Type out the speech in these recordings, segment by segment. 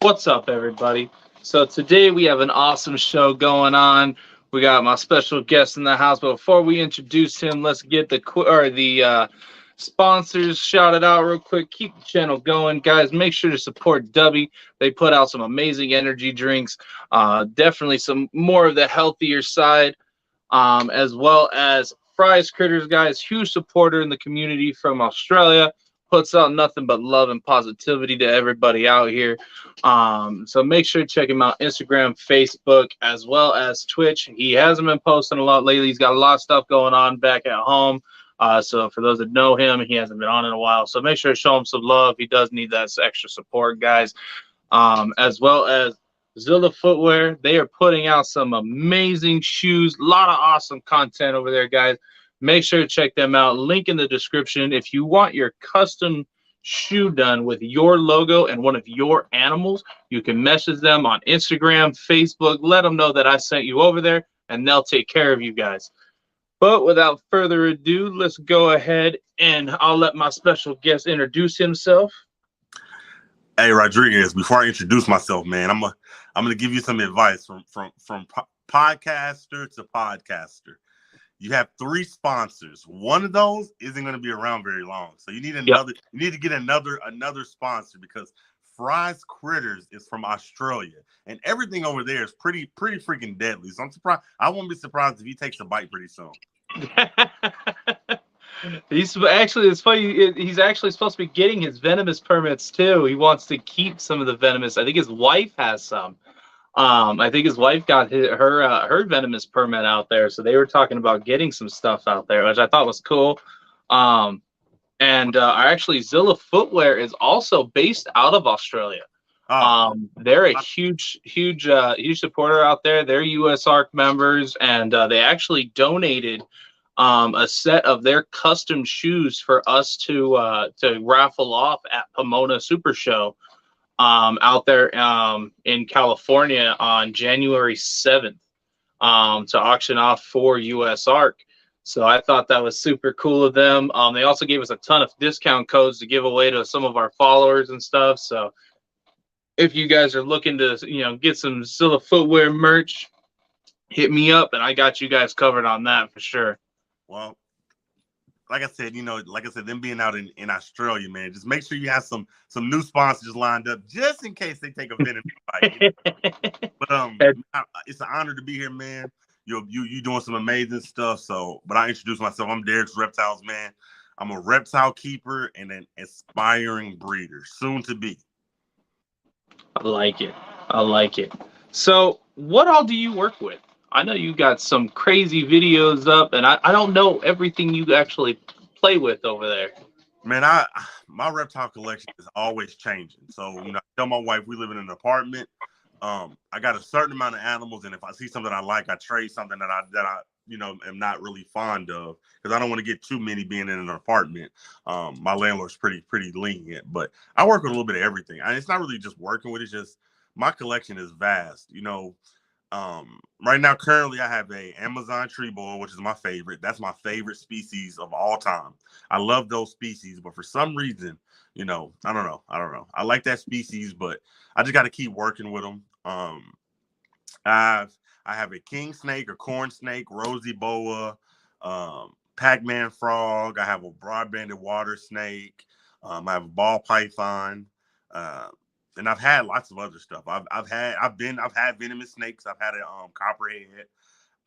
What's up, everybody? So today we have an awesome show going on. We got my special guest in the house, but before we introduce him, let's get the sponsors shouted out real quick. Keep the channel going, guys. Make sure to support Dubby. They put out some amazing energy drinks. Definitely some more of the healthier side, as well as Fries Critters, guys. Huge supporter in the community from Australia. Puts out nothing but love and positivity to everybody out here. So make sure to check him out Instagram, Facebook, as well as Twitch. He hasn't been posting a lot lately. He's got a lot of stuff going on back at home. So for those that know him, he hasn't been on in a while. So make sure to show him some love. He does need that extra support, guys. As well as Zilla Footwear. They are putting out some amazing shoes. A lot of awesome content over there, guys. Make sure to check them out. Link in the description. If you want your custom shoe done with your logo and one of your animals, you can message them on Instagram, Facebook. Let them know that I sent you over there, and they'll take care of you guys. But without further ado, let's go ahead and I'll let my special guest introduce himself. Hey, Rodriguez, before I introduce myself, man, I'm gonna give you some advice from podcaster to podcaster. You have 3 sponsors. One of those isn't going to be around very long, so you need another. Yep. You need to get another sponsor because Fries Critters is from Australia, and everything over there is pretty freaking deadly. So I'm surprised. I won't be surprised if he takes a bite pretty soon. It's funny. He's actually supposed to be getting his venomous permits too. He wants to keep some of the venomous. I think his wife has some. I think his wife got her venomous permit out there, so they were talking about getting some stuff out there, which I thought was cool. Actually, Zilla Footwear is also based out of Australia. They're a huge supporter out there. They're USARC members, and they actually donated a set of their custom shoes for us to raffle off at Pomona Super Show. Out there in California on January 7th to auction off for USARC. So I thought that was super cool of them. They also gave us a ton of discount codes to give away to some of our followers and stuff. So if you guys are looking to, get some Zilla Footwear merch, hit me up and I got you guys covered on that for sure. Well, like I said, them being out in Australia, man, just make sure you have some new sponsors lined up just in case they take a venomous bite. But it's an honor to be here, man. You doing some amazing stuff. But I introduce myself. I'm Derricks Reptiles, man. I'm a reptile keeper and an aspiring breeder, soon to be. I like it. So, what all do you work with? I know you got some crazy videos up, and I don't know everything you actually play with over there. Man, my reptile collection is always changing. So, I tell my wife we live in an apartment. I got a certain amount of animals, and if I see something I like, I trade something that I am not really fond of because I don't want to get too many being in an apartment. My landlord's pretty lenient, but I work with a little bit of everything. And it's not really just working with it; it's just my collection is vast. Right now, currently, I have a Amazon tree boa, which is my favorite. That's my favorite species of all time. I love those species, but for some reason, I don't know. I like that species, but I just got to keep working with them. I have a king snake, a corn snake, rosy boa, Pac-Man frog. I have a broad-banded water snake. I have a ball python. And I've had lots of other stuff. I've had venomous snakes. I've had a copperhead.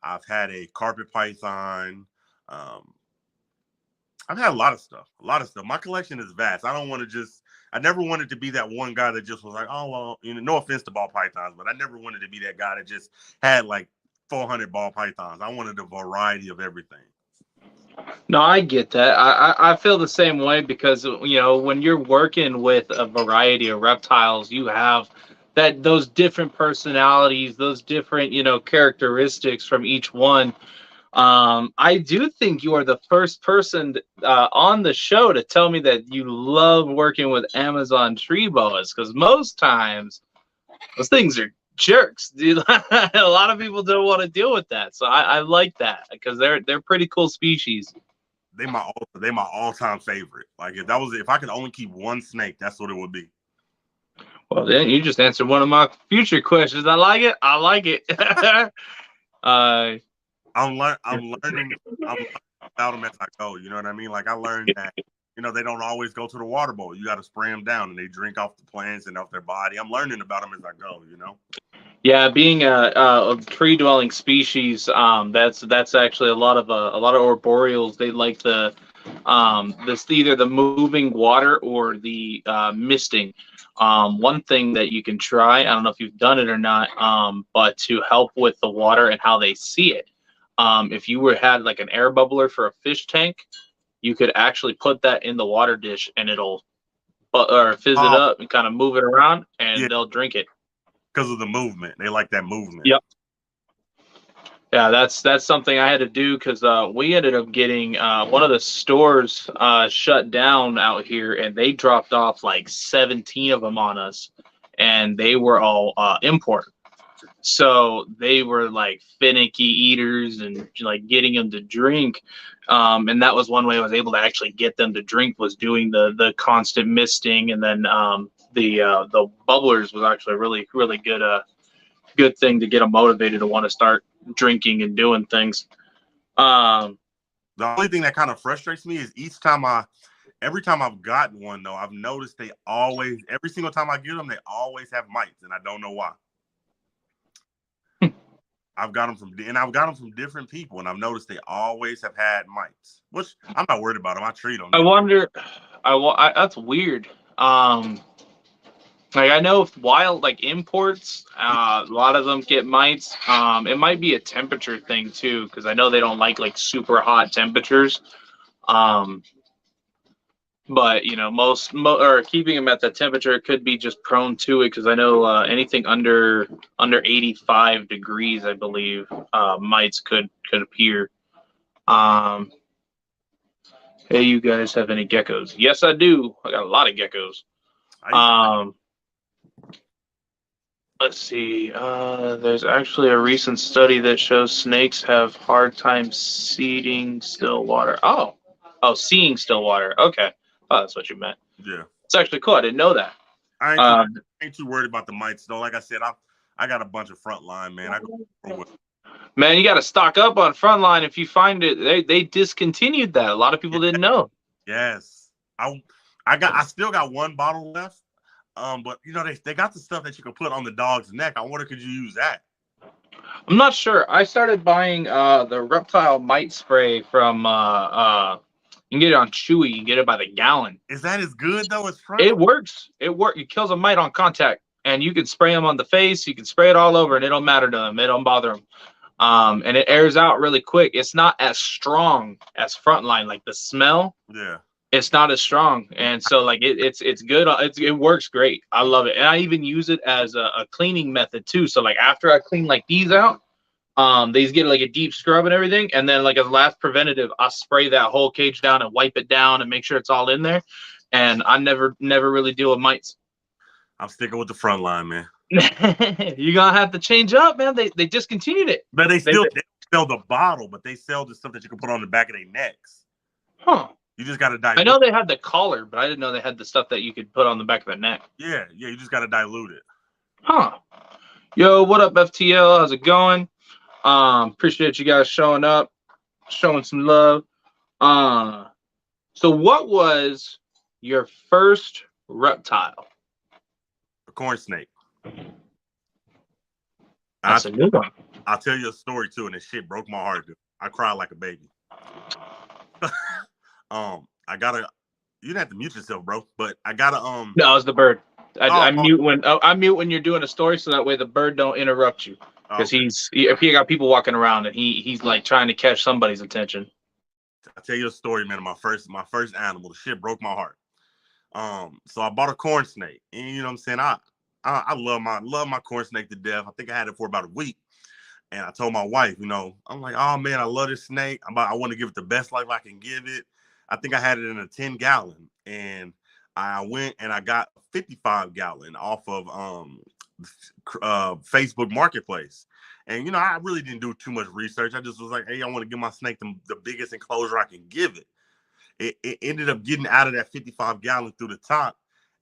I've had a carpet python. I've had a lot of stuff. My collection is vast. I never wanted to be that one guy that just was like, oh well, no offense to ball pythons, but I never wanted to be that guy that just had like 400 ball pythons. I wanted a variety of everything. No, I get that. I feel the same way because when you're working with a variety of reptiles, you have those different personalities, those different characteristics from each one. I do think you are the first person on the show to tell me that you love working with Amazon tree boas because most times those things are jerks, dude. A lot of people don't want to deal with that, so I like that because they're pretty cool species. They my all-time favorite. Like if I could only keep one snake, that's what it would be. Well, then you just answered one of my future questions. I like it. I like it. uh, I'm learning. I'm learning about them as I go. You know what I mean? Like I learned that they don't always go to the water bowl. You got to spray them down, and they drink off the plants and off their body. I'm learning about them as I go. yeah, being a tree-dwelling species, that's actually a lot of arboreals. They like this either the moving water or the misting. One thing that you can try, I don't know if you've done it or not, but to help with the water and how they see it, if you had like an air bubbler for a fish tank, you could actually put that in the water dish and it'll or fizz it Oh, up and kind of move it around, yeah, and they'll drink it. because of the movement. They like that movement. Yep. Yeah, that's something I had to do because we ended up getting one of the stores shut down out here, and they dropped off like 17 of them on us, and they were all import. So they were like finicky eaters and like getting them to drink. And that was one way I was able to actually get them to drink was doing the constant misting, and then the bubblers was actually a really good thing to get them motivated to want to start drinking and doing things. The only thing that kind of frustrates me is every time I've gotten one though, I've noticed every single time I get them, they always have mites, and I don't know why. I've got them from different people, and I've noticed they always have had mites. Which I'm not worried about them. I treat them. I wonder. That's weird. Like I know wild like imports, a lot of them get mites. It might be a temperature thing too, because I know they don't like super hot temperatures. Um, but or keeping them at that temperature could be just prone to it because I know anything under 85 degrees, I believe, mites could appear. Um, hey, you guys have any geckos? Yes, I do. I got a lot of geckos. Let's see. There's actually a recent study that shows snakes have hard time seeing still water. Oh, seeing still water. Okay. Oh, that's what you meant. Yeah. It's actually cool. I didn't know that. I ain't too worried about the mites though. Like I said, I got a bunch of frontline, man. Man, you got to stock up on frontline if you find it. They discontinued that. A lot of people didn't know. Yes. I still got one bottle left. But they got the stuff that you can put on the dog's neck. I wonder, could you use that? I'm not sure. I started buying the reptile mite spray from you can get it on Chewy. You can get it by the gallon. Is that as good though as It works. It kills a mite on contact, and you can spray them on the face. You can spray it all over, and it don't matter to them. It don't bother them. And it airs out really quick. It's not as strong as frontline. Like the smell. Yeah. It's not as strong, and so like it's good. It works great. I love it, and I even use it as a cleaning method too. So like after I clean like these out, these get like a deep scrub and everything, and then like as last preventative, I spray that whole cage down and wipe it down and make sure it's all in there. And I never really deal with mites. I'm sticking with the front line, man. You're gonna have to change up, man. They discontinued it, but they sell the bottle, but they sell the stuff that you can put on the back of their necks. Huh. You just got to dilute. I know they had the collar, but I didn't know they had the stuff that you could put on the back of the neck. Yeah, you just got to dilute it. Huh. Yo, what up, FTL? How's it going? Appreciate you guys showing up, showing some love. So what was your first reptile? A corn snake. That's a new one. I'll tell you a story too, and this shit broke my heart, dude. I cried like a baby. You didn't have to mute yourself, bro, but I gotta No, it's the bird. I mute when you're doing a story, so that way the bird don't interrupt you, because if he got people walking around and he's like trying to catch somebody's attention. I'll tell you a story, man. My first animal. The shit broke my heart. So I bought a corn snake, and you know what I'm saying, I love my corn snake to death. I think I had it for about a week. And I told my wife, I'm like, oh man, I love this snake. I want to give it the best life I can give it. I think I had it in a 10-gallon, and I went and I got a 55-gallon off of Facebook Marketplace. And I really didn't do too much research. I just was like, hey, I want to give my snake the biggest enclosure I can give it. It ended up getting out of that 55-gallon through the top,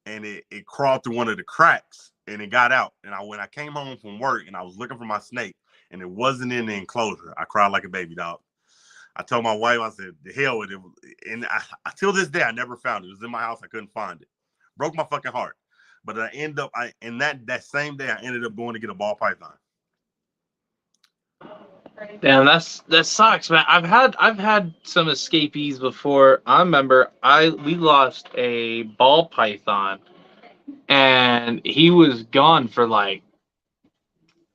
and it crawled through one of the cracks and it got out. And when I came home from work and I was looking for my snake and it wasn't in the enclosure, I cried like a baby dog. I told my wife, I said, the hell with it. And till this day, I never found it. It was in my house. I couldn't find it. Broke my fucking heart. But in that same day, I ended up going to get a ball python. Damn, that sucks, man. I've had some escapees before. I remember we lost a ball python, and he was gone for like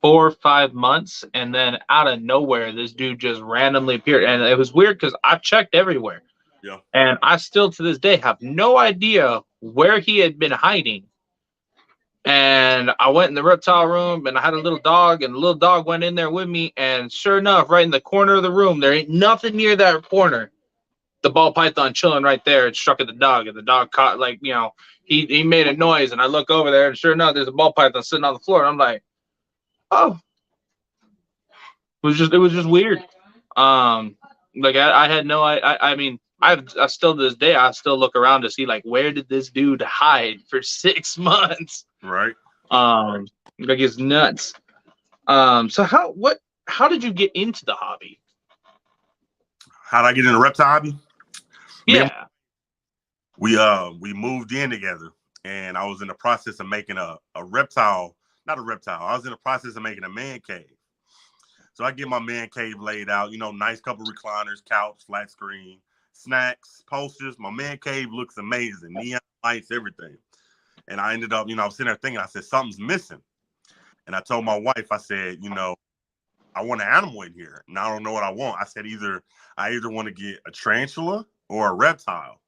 4 or 5 months, and then out of nowhere, this dude just randomly appeared, and it was weird because I've checked everywhere, Yeah, and I still to this day have no idea where he had been hiding. And I went in the reptile room and I had a little dog, and the little dog went in there with me. And sure enough, right in the corner of the room, there ain't nothing near that corner. The ball python chilling right there. It struck at the dog, and the dog caught, like, he made a noise. And I look over there, and sure enough, there's a ball python sitting on the floor. And I'm like, oh, it was just weird. Like I had no, I mean, I still to this day, I still look around to see like where did this dude hide for 6 months. right. Like it's nuts. So how did you get into the hobby? How did I get in the reptile hobby? Yeah. We moved in together, and I was in the process of making a reptile, not a reptile. I was in the process of making a man cave. So I get my man cave laid out, nice couple recliners, couch, flat screen, snacks, posters. My man cave looks amazing, neon lights, everything. And I ended up, I was sitting there thinking, I said, something's missing. And I told my wife, I said, I want an animal in here, and I don't know what I want. I said, I either want to get a tarantula or a reptile.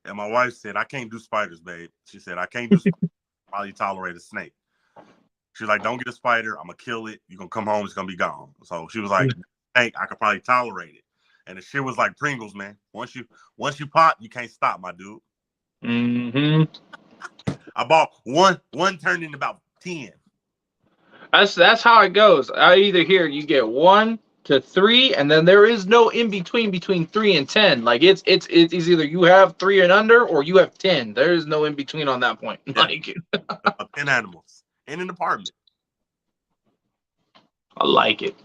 And my wife said, I can't do spiders, babe. She said, I can't do spiders. Probably tolerate a snake. She's like, don't get a spider. I'm going to kill it. You're going to come home. It's going to be gone. So she was like, snake, I could probably tolerate it. And the shit was like Pringles, man. Once you pop, you can't stop, my dude. Mm-hmm. I bought one turned into about 10. That's how it goes. I either hear you get 1 to 3, and then there is no in between 3 and 10. Like it's either you have 3 and under or you have 10. There is no in between on that point. Yeah. Like 10 animals in an apartment. I like it.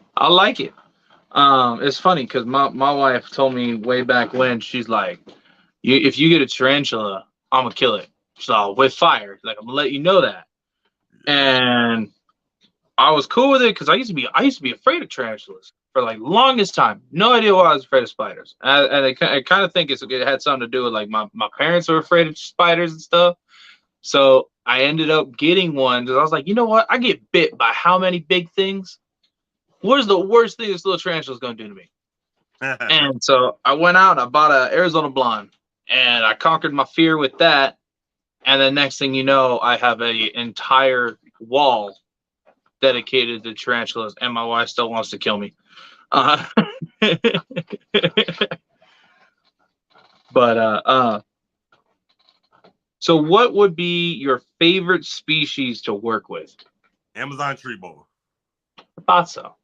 It's funny because my wife told me way back when, she's like, if you get a tarantula, I'm gonna kill it. So with fire, like I'm gonna let you know that. And I was cool with it because I used to be afraid of tarantulas for like longest time. No idea why I was afraid of spiders. And I kind of think it had something to do with like my parents were afraid of spiders and stuff. So I ended up getting one because I was like, you know what? I get bit by how many big things? What is the worst thing this little tarantula is going to do to me? And so I went out and I bought an Arizona blonde, and I conquered my fear with that. And the next thing you know, I have an entire wall dedicated to tarantulas, and my wife still wants to kill me. But so what would be your favorite species to work with? Amazon tree boa. Thought so.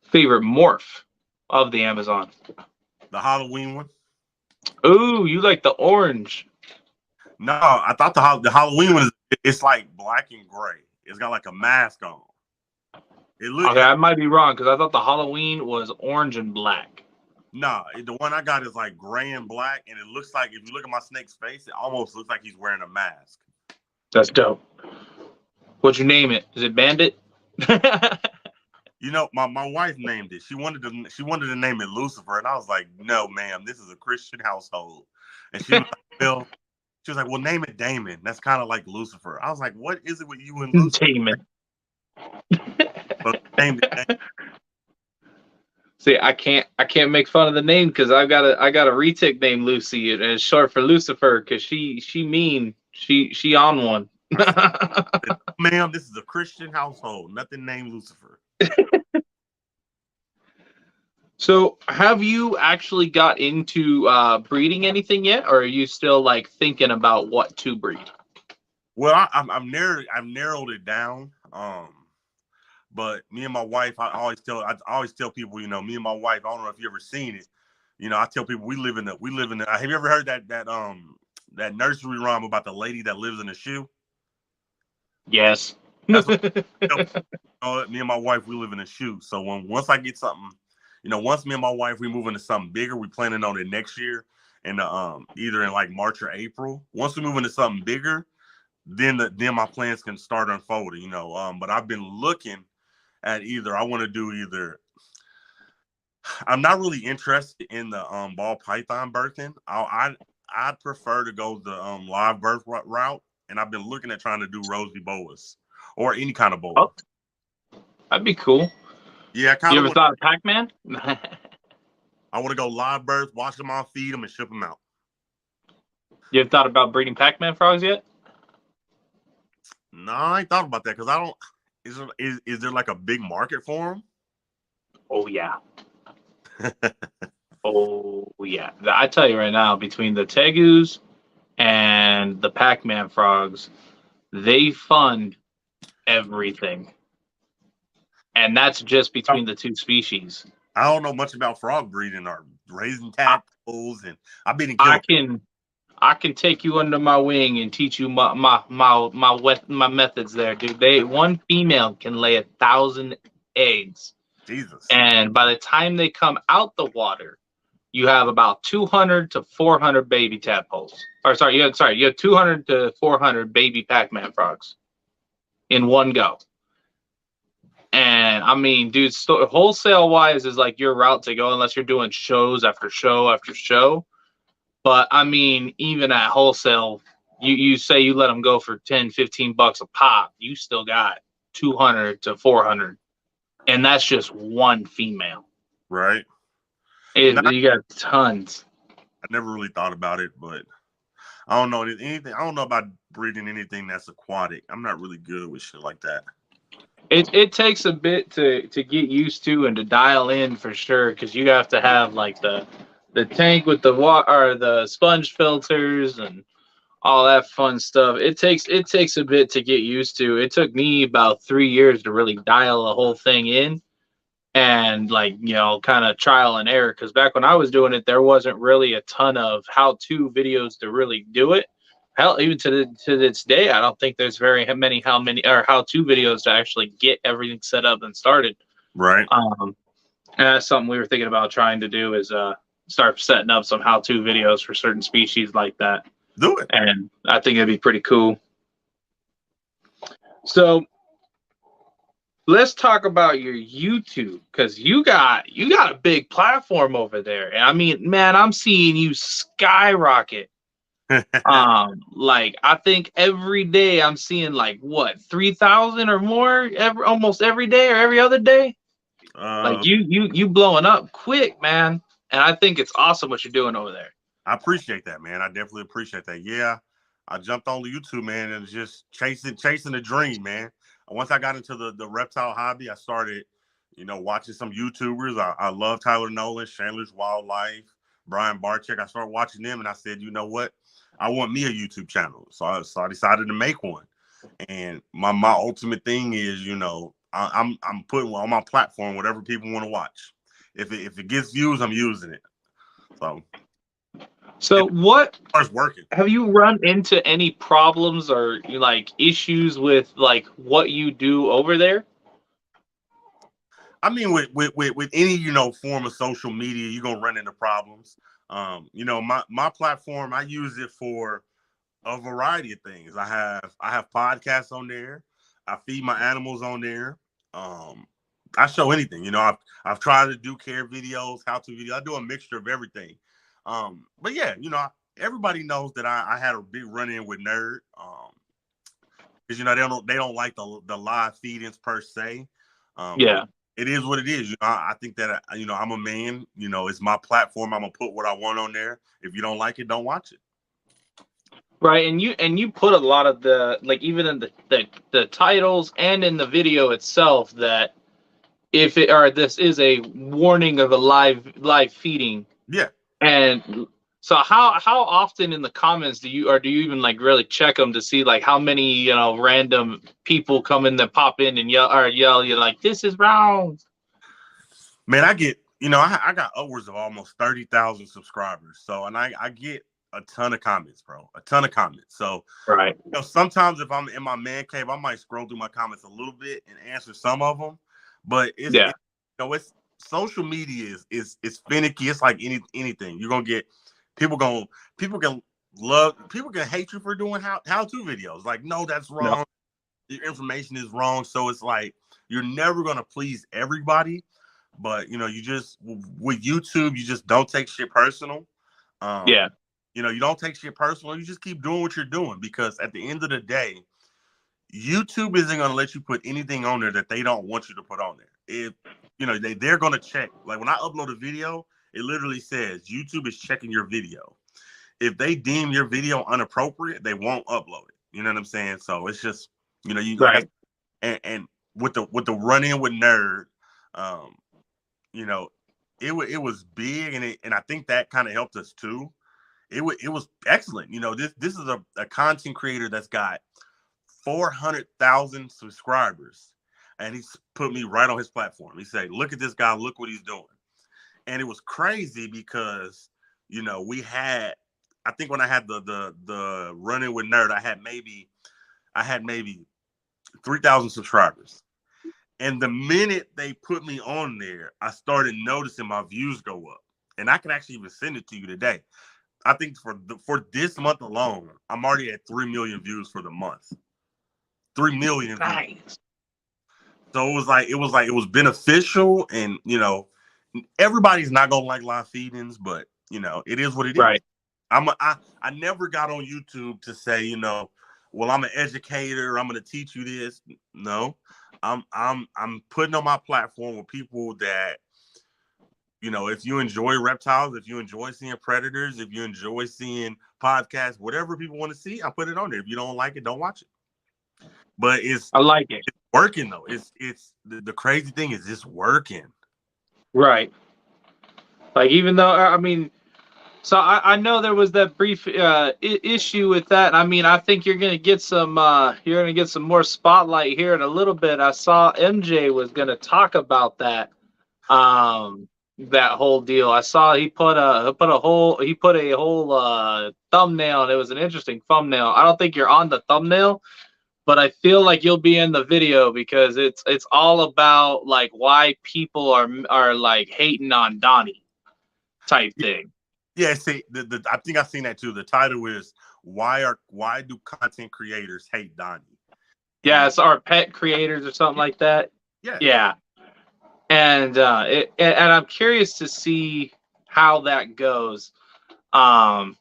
Favorite morph of the Amazon? The Halloween one. Ooh, you like the orange? No, I thought the Halloween one it's like black and gray. It's got like a mask on. Okay, I might be wrong because I thought the Halloween was orange and black. Nah, the one I got is like gray and black, and it looks like if you look at my snake's face, it almost looks like he's wearing a mask. That's dope. What'd you name it? Is it Bandit? My wife named it. She wanted to name it Lucifer, and I was like, no, ma'am, this is a Christian household. And she was like, well, name it Damon. That's kind of like Lucifer. I was like, what is it with you and Lucifer? Damon. But named it Damon. See, I can't make fun of the name because I got a retic named Lucy, and it's short for Lucifer because she mean. She on one. Ma'am, this is a Christian household. Nothing named Lucifer. So, have you actually got into breeding anything yet, or are you still like thinking about what to breed? Well, I've narrowed it down. But me and my wife, I always tell people, me and my wife, I don't know if you ever seen it. I tell people we live in the. Have you ever heard that that nursery rhyme about the lady that lives in a shoe. Yes. That's what me and my wife, we live in a shoe. So once I get something, once me and my wife we move into something bigger, we planning on it next year, and either in like March or April. Once we move into something bigger, then my plans can start unfolding. But I've been looking at I want to do either. I'm not really interested in the ball python birthing. I'd prefer to go the live birth route, and I've been looking at trying to do rosy boas or any kind of boa. Oh, that'd be cool. Yeah, You ever thought of Pac-Man? I want to go live birth, watch them all, feed them, and ship them out. You ever thought about breeding Pac-Man frogs yet? No, I ain't thought about that because I don't. Is there like a big market for them? Oh yeah. Oh yeah. I tell you right now, between the tegus and the Pac-Man frogs, they fund everything, and that's just between the two species. I don't know much about frog breeding or raising tadpoles, and I've been in. I can take you under my wing and teach you my methods there, dude. One female can lay 1,000 eggs. Jesus. And by the time they come out the water, you have about 200 to 400 baby tadpoles. You have 200 to 400 baby Pac-Man frogs in one go. And I mean, dude, wholesale wise is like your route to go unless you're doing shows after show after show. But I mean, even at wholesale, you say you let them go for 10, 15 bucks a pop, you still got 200 to 400. And that's just one female. Right. You got tons. I never really thought about it, but I don't know anything. I don't know about breeding anything that's aquatic. I'm not really good with shit like that. It takes a bit to get used to and to dial in for sure, because you have to have like the tank with the water or the sponge filters and all that fun stuff. It takes a bit to get used to. It took me about 3 years to really dial the whole thing in, and kind of trial and error, because back when I was doing it, there wasn't really a ton of how-to videos to really do it. Hell, even to this day, I don't think there's very many how-to videos to actually get everything set up and started. Right. And that's something we were thinking about trying to do, is start setting up some how-to videos for certain species like that. Do it. And I think it'd be pretty cool. So let's talk about your YouTube, because you got a big platform over there. And I mean, man, I'm seeing you skyrocket. Like I think every day I'm seeing 3,000 or more almost every day or every other day. You blowing up quick, man. And I think it's awesome what you're doing over there. I appreciate that, man. I definitely appreciate that. Yeah, I jumped on YouTube, man, and just chasing the dream, man. Once I got into the reptile hobby, I started, watching some YouTubers. I love Tyler Nolan, Chandler's Wildlife, Brian Barczyk. I started watching them, and I said, you know what? I want me a YouTube channel. So I decided to make one. And my ultimate thing is, I'm putting on my platform whatever people want to watch. If it gets views, I'm using it. So what working? Have you run into any problems or issues with what you do over there? I mean, with any form of social media, you're gonna run into problems. My platform, I use it for a variety of things. I have podcasts on there. I feed my animals on there. I show anything. I've tried to do care videos, how-to videos. I do a mixture of everything. But yeah, everybody knows that I had a big run-in with Nerd. Because they don't like the live feed-ins per se. Yeah. It is what it is. I think that I'm a man. It's my platform. I'm gonna put what I want on there. If you don't like it, don't watch it. Right, and you put a lot of the even in the titles and in the video itself that this is a warning of a live feeding. Yeah. And so how often in the comments do you even really check them to see how many random people come in that pop in and yell you're like, this is wrong? Man, I get I got upwards of almost 30,000 subscribers. So, and I get a ton of comments, bro. A ton of comments. So, Right. Sometimes if I'm in my man cave, I might scroll through my comments a little bit and answer some of them. But it's social media is finicky. It's like anything. You're gonna get people can hate you for doing how-to videos. Like, no, that's wrong. No. Your information is wrong. So it's like you're never gonna please everybody. But you just with YouTube, you just don't take shit personal. Yeah. You don't take shit personal. You just keep doing what you're doing, because at the end of the day, YouTube isn't going to let you put anything on there that they don't want you to put on there. If they're going to check. Like when I upload a video, it literally says YouTube is checking your video. If they deem your video inappropriate, they won't upload it. You know what I'm saying? So it's just Right. and with the run in with Nerd, it was big, and I think that kind of helped us too. It was excellent. This is a content creator that's got 400,000 subscribers, and he's put me right on his platform. He said, "Look at this guy. Look what he's doing." And it was crazy because we had, I think when I had the run-in with Nerd, I had maybe 3,000 subscribers. And the minute they put me on there, I started noticing my views go up. And I can actually even send it to you today. I think for this month alone, I'm already at 3 million views for the month. 3 million Nice. views. So it was beneficial, and everybody's not gonna like live feedings, but it is what it is. Right. I never got on YouTube to say, well, I'm an educator, I'm gonna teach you this. No. I'm putting on my platform with people that, if you enjoy reptiles, if you enjoy seeing predators, if you enjoy seeing podcasts, whatever people want to see, I put it on there. If you don't like it, don't watch it. But I like it. It's working though. It's the crazy thing is it's working. Right. Like, even though, I mean, so I know there was that brief issue with that. I mean, I think you're gonna get some more spotlight here in a little bit. I saw MJ was gonna talk about that that whole deal. I saw he put a whole thumbnail, and it was an interesting thumbnail. I don't think you're on the thumbnail, but I feel like you'll be in the video because it's all about like why people are like hating on Donnie type thing. Yeah, see, I think I've seen that too. The title is why do content creators hate Donnie? Yeah, it's our pet creators or something like that. Yeah. Yeah. And I'm curious to see how that goes. I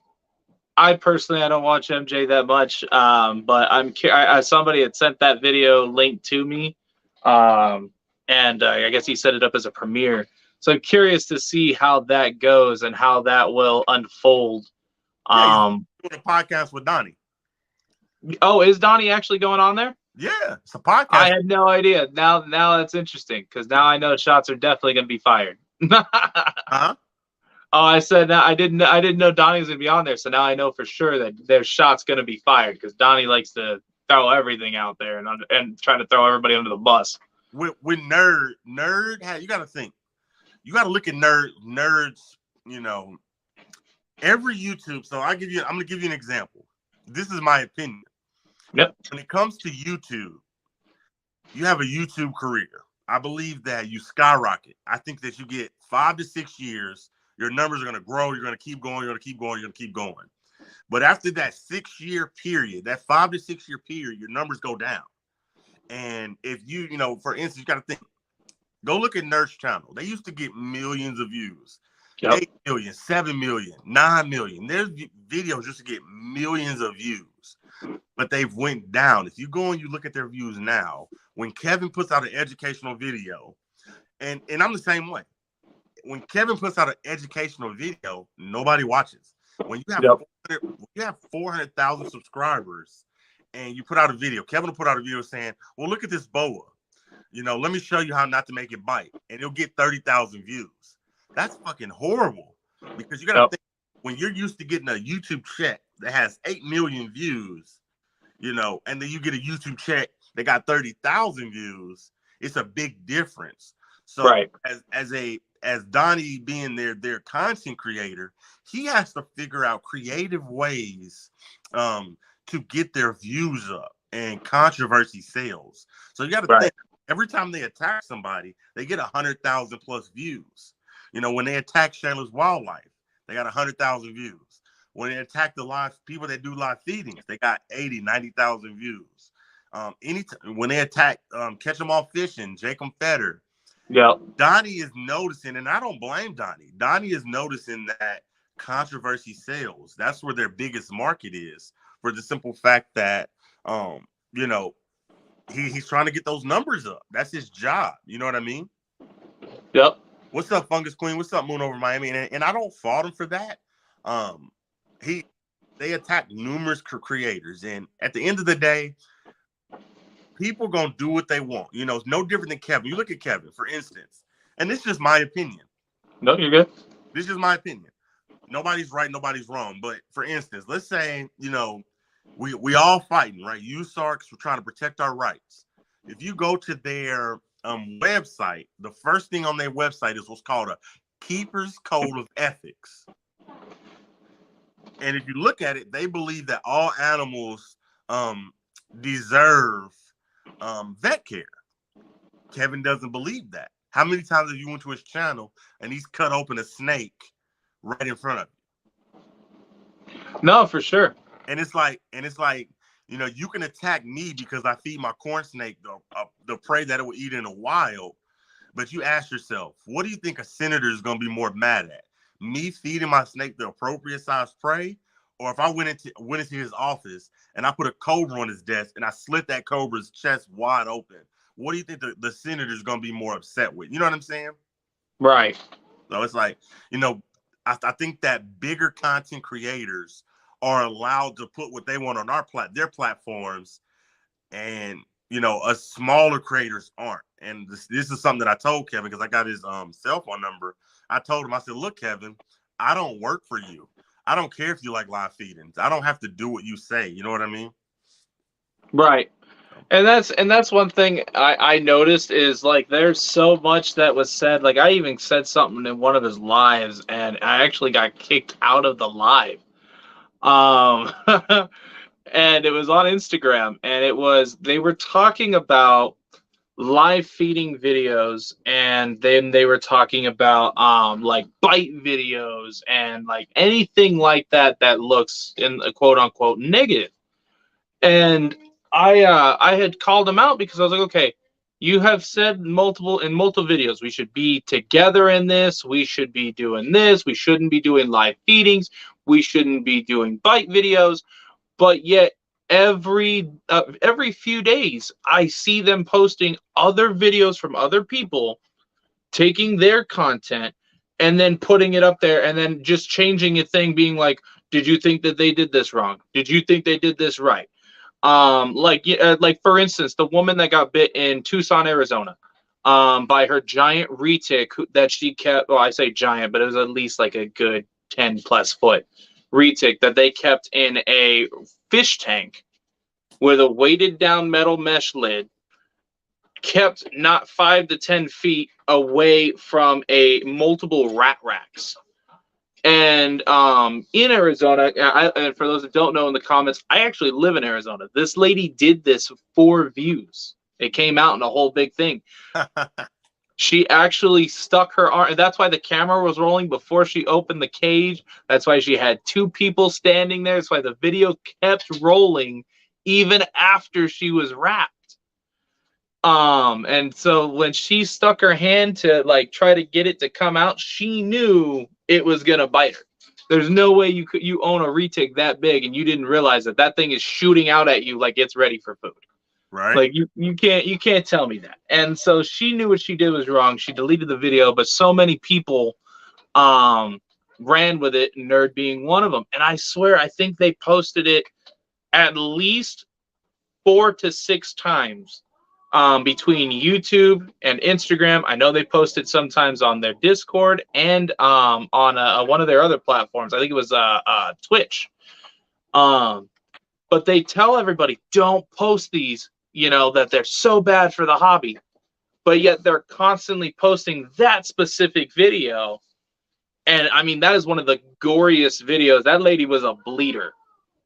personally, I don't watch MJ that much, but somebody had sent that video link to me, and I guess he set it up as a premiere. So I'm curious to see how that goes and how that will unfold. Yeah, he's doing a podcast with Donnie. Oh, is Donnie actually going on there? Yeah, it's a podcast. I had no idea. Now that's interesting because now I know shots are definitely going to be fired. Huh? Oh, I said now I didn't know Donnie was going to be on there, so now I know for sure that their shot's going to be fired because Donnie likes to throw everything out there and try to throw everybody under the bus. With Nerd, you got to think. You got to look at nerds. Every YouTube. So I'm going to give you an example. This is my opinion. Yep. When it comes to YouTube, you have a YouTube career. I believe that you skyrocket. I think that you get 5 to 6 years, your numbers are going to grow. You're going to keep going. You're going to keep going. You're going to keep going. But after that 6-year period, that 5 to 6 year period, your numbers go down. And if you for instance, you got to think, go look at Nerd's channel. They used to get millions of views. Yep. 8 million, 7 million, 9 million. Their videos used to get millions of views. But they've went down. If you go and you look at their views now, when Kevin puts out an educational video, and I'm the same way. When Kevin puts out an educational video, nobody watches. When you have 400,000 subscribers and you put out a video, Kevin will put out a video saying, well, look at this boa. Let me show you how not to make it bite. And it'll get 30,000 views. That's fucking horrible. Because you got to think, when you're used to getting a YouTube check that has 8 million views, and then you get a YouTube check that got 30,000 views, it's a big difference. So Right. as Donnie being their content creator, he has to figure out creative ways to get their views up, and controversy sells. So you got to Right. think, every time they attack somebody, they get 100,000 plus views. You know, when they attack Shayla's Wildlife, they got 100,000 views. When they attack the live people that do live feedings, they got 80, 90,000 views. When they attack Catch 'em All Fishing, Jacob Fetter, Yep. Donnie is noticing, and I don't blame Donnie. Donnie is noticing that controversy sells. That's where their biggest market is, for the simple fact that, you know, he's trying to get those numbers up. That's his job. You know what I mean? Yep. What's up, Fungus Queen? What's up, Moon Over Miami? And I don't fault him for that. They attack numerous creators, and at the end of the day, people gonna do what they want. You know, it's no different than Kevin. You look at Kevin, for instance, and this is just my opinion. No, you're good. This is my opinion. Nobody's right, nobody's wrong. But for instance, let's say, you know, we all fighting, right? You Sarks, we're trying to protect our rights. If you go to their website, the first thing on their website is what's called a Keeper's Code of Ethics. And if you look at it, they believe that all animals deserve vet care. Kevin doesn't believe that. How many times have you went to his channel and he's cut open a snake right in front of you? No, for sure. And it's like, you know, you can attack me because I feed my corn snake the prey that it will eat in the wild. But you ask yourself, what do you think a senator is going to be more mad at? Me feeding my snake the appropriate size prey, or if I went into his office and I put a cobra on his desk and I slit that cobra's chest wide open? What do you think the senator is going to be more upset with? You know what I'm saying? Right. So it's like, you know, I think that bigger content creators are allowed to put what they want on their platforms, and, you know, us smaller creators aren't. And this is something that I told Kevin, because I got his cell phone number. I told him, I said, look, Kevin, I don't work for you. I don't care if you like live feedings. I don't have to do what you say. You know what I mean? Right. And that's one thing I noticed is, like, there's so much that was said. Like, I even said something in one of his lives, and I actually got kicked out of the live. And it was on Instagram, and they were talking about live feeding videos, and then they were talking about like bite videos and like anything like that that looks in a quote unquote negative. And I had called them out because I was like, okay, you have said in multiple videos we should be together in this, we should be doing this, we shouldn't be doing live feedings, we shouldn't be doing bite videos, but yet every few days I see them posting other videos from other people, taking their content and then putting it up there, and then just changing a thing, being like, did you think that they did this wrong? Did you think they did this right? Like for instance, the woman that got bit in Tucson, Arizona, by her giant retic that she kept. Well, I say giant, but it was at least like a good 10+ foot retic that they kept in a fish tank with a weighted down metal mesh lid, kept not 5 to 10 feet away from a multiple rat racks. And in Arizona, and for those that don't know in the comments, I actually live in Arizona. This lady did this for views. It came out in a whole big thing. She actually stuck her arm, and that's why the camera was rolling before she opened the cage. That's why she had 2 people standing there. That's why the video kept rolling even after she was wrapped. And so when she stuck her hand to like try to get it to come out, she knew it was gonna bite her. There's no way you own a retic that big and you didn't realize that thing is shooting out at you like it's ready for food. Right. Like you can't tell me that. And so she knew what she did was wrong. She deleted the video, but so many people ran with it, Nerd being one of them. And I swear, I think they posted it at least 4 to 6 times between YouTube and Instagram. I know they posted sometimes on their Discord and on one of their other platforms. I think it was Twitch. But they tell everybody, don't post these, you know, that they're so bad for the hobby. but yet they're constantly posting that specific video. And I mean, that is one of the goriest videos. That lady was a bleeder,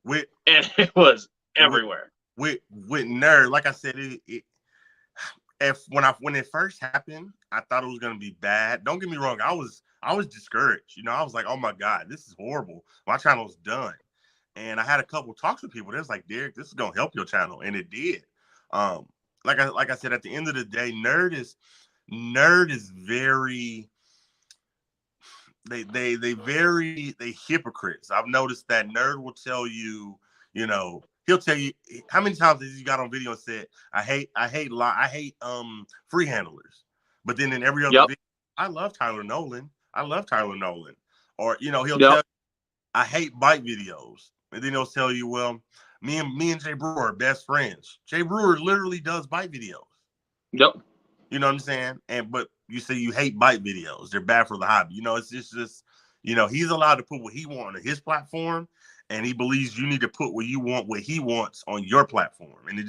with and it was with everywhere. with nerd, like I said, when it first happened, I thought it was gonna be bad. Don't get me wrong, I was discouraged. You know, I was like, oh my god, this is horrible. My channel's done. And I had a couple talks with people. They was like, Derek, this is gonna help your channel, and it did. Like I said, at the end of the day, nerd is very they hypocrites. I've noticed that nerd will tell you, he'll tell you how many times has he got on video and said, I hate free handlers. But then in every other video, I love Tyler Nolan. Or he'll tell you, I hate bike videos. And then he'll tell you, well, me and Jay Brewer are best friends. Jay Brewer literally does bike videos. Yep. You know what I'm saying? But you say you hate bike videos. They're bad for the hobby. It's just he's allowed to put what he wants on his platform, and he believes you need to put what he wants on your platform. And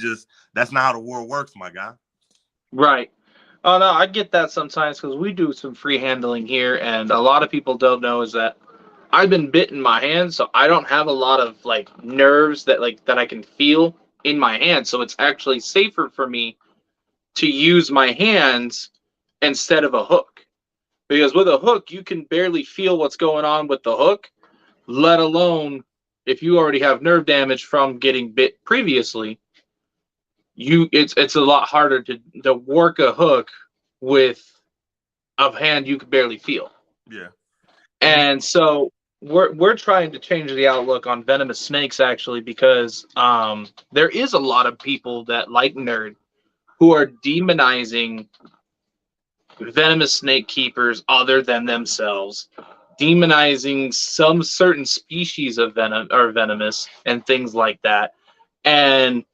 that's not how the world works, my guy. Right. Oh no, I get that sometimes because we do some free handling here, and a lot of people don't know is that I've been bit in my hand, so I don't have a lot of nerves that I can feel in my hand. So it's actually safer for me to use my hands instead of a hook. Because with a hook, you can barely feel what's going on with the hook, let alone if you already have nerve damage from getting bit previously. It's a lot harder to work a hook with a hand you can barely feel. Yeah. And so we're trying to change the outlook on venomous snakes actually, because there is a lot of people that like nerd who are demonizing venomous snake keepers other than themselves, demonizing some certain species of venom or venomous and things like that. And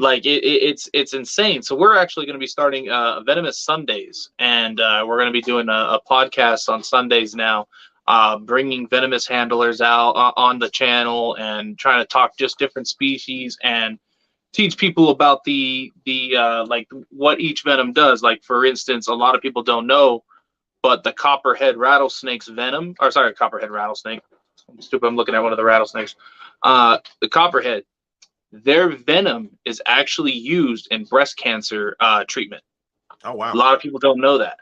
it's insane. So we're actually going to be starting Venomous Sundays, and we're going to be doing a podcast on Sundays now, bringing venomous handlers out on the channel and trying to talk just different species and teach people about the what each venom does. Like, for instance, a lot of people don't know, but the copperhead rattlesnake's venom, or sorry, copperhead rattlesnake. I'm stupid. I'm looking at one of the rattlesnakes. The copperhead, their venom is actually used in breast cancer treatment. Oh, wow. A lot of people don't know that.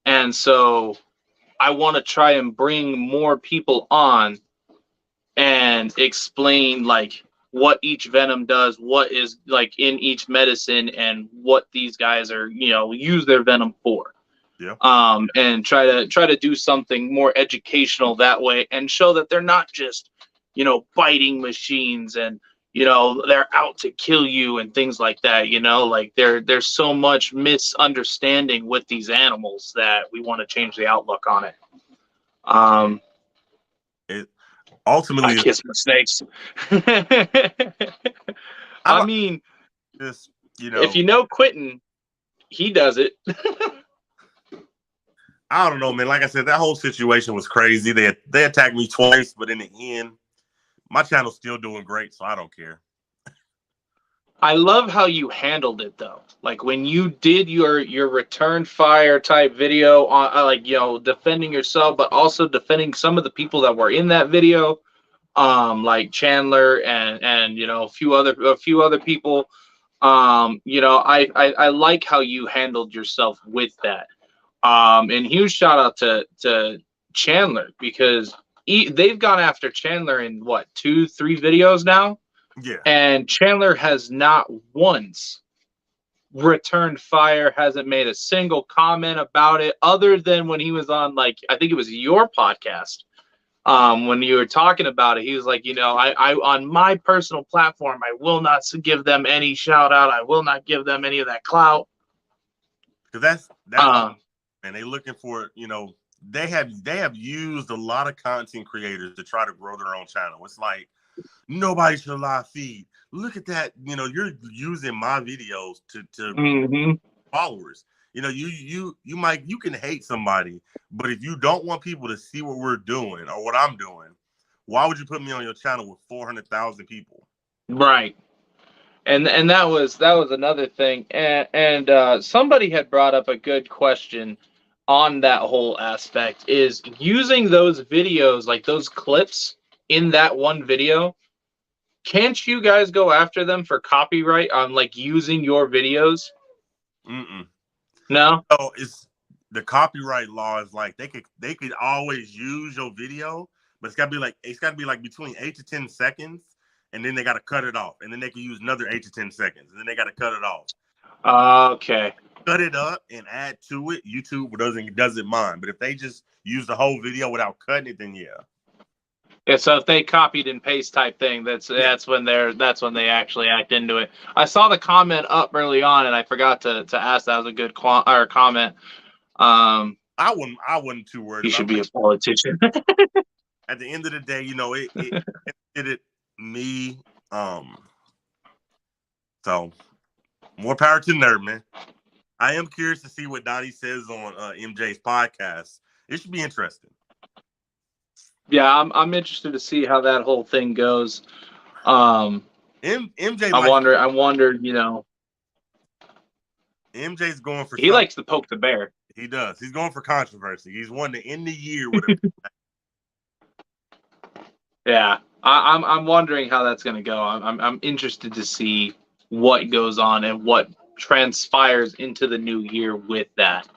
And so I want to try and bring more people on and explain what each venom does, what is in each medicine, and what these guys are, use their venom for. Yeah. And try to do something more educational that way, and show that they're not just, biting machines and, they're out to kill you and things like that. There's so much misunderstanding with these animals that we want to change the outlook on it. Ultimately, I kiss my snakes. I mean, if you know Quentin, he does it. I don't know, man. Like I said, that whole situation was crazy. They attacked me twice, but in the end, my channel's still doing great, so I don't care. I love how you handled it, though. Like when you did your return fire type video on, defending yourself, but also defending some of the people that were in that video, like Chandler and a few other people. I like how you handled yourself with that. And huge shout out to Chandler, because they've gone after Chandler in what, 2-3 videos now. Yeah. And Chandler has not once returned fire, hasn't made a single comment about it, other than when he was on, I think it was your podcast. When you were talking about it, he was like, I on my personal platform, I will not give them any shout out. I will not give them any of that clout. Because that's and they looking for, they have used a lot of content creators to try to grow their own channel. It's like, nobody should live feed. Look at that. You're using my videos to followers. You can hate somebody, but if you don't want people to see what we're doing or what I'm doing, why would you put me on your channel with 400,000 people? Right. And that was another thing. And somebody had brought up a good question on that whole aspect, is using those videos, like those clips in that one video. Can't you guys go after them for copyright on like using your videos? Mm-mm. No. So it's the copyright law is like they could always use your video, but it's gotta be like between 8 to 10 seconds, and then they gotta cut it off, and then they can use another 8 to 10 seconds, and then they gotta cut it off. Okay. Cut it up and add to it. YouTube doesn't mind, but if they just use the whole video without cutting it, then yeah. Yeah, so if they copied and paste type thing, that's when they actually act into it. I saw the comment up early on, and I forgot to ask. That was a good comment. I wasn't too worried. You should be a politician. At the end of the day, it did it me. So more power to Nerd, man. I am curious to see what Donnie says on MJ's podcast. It should be interesting. Yeah, I'm interested to see how that whole thing goes. MJ, I wonder, MJ's going for. He likes to poke the bear. He does. He's going for controversy. He's won to end the year with it. Yeah, I'm wondering how that's going to go. I'm interested to see what goes on and what transpires into the new year with that.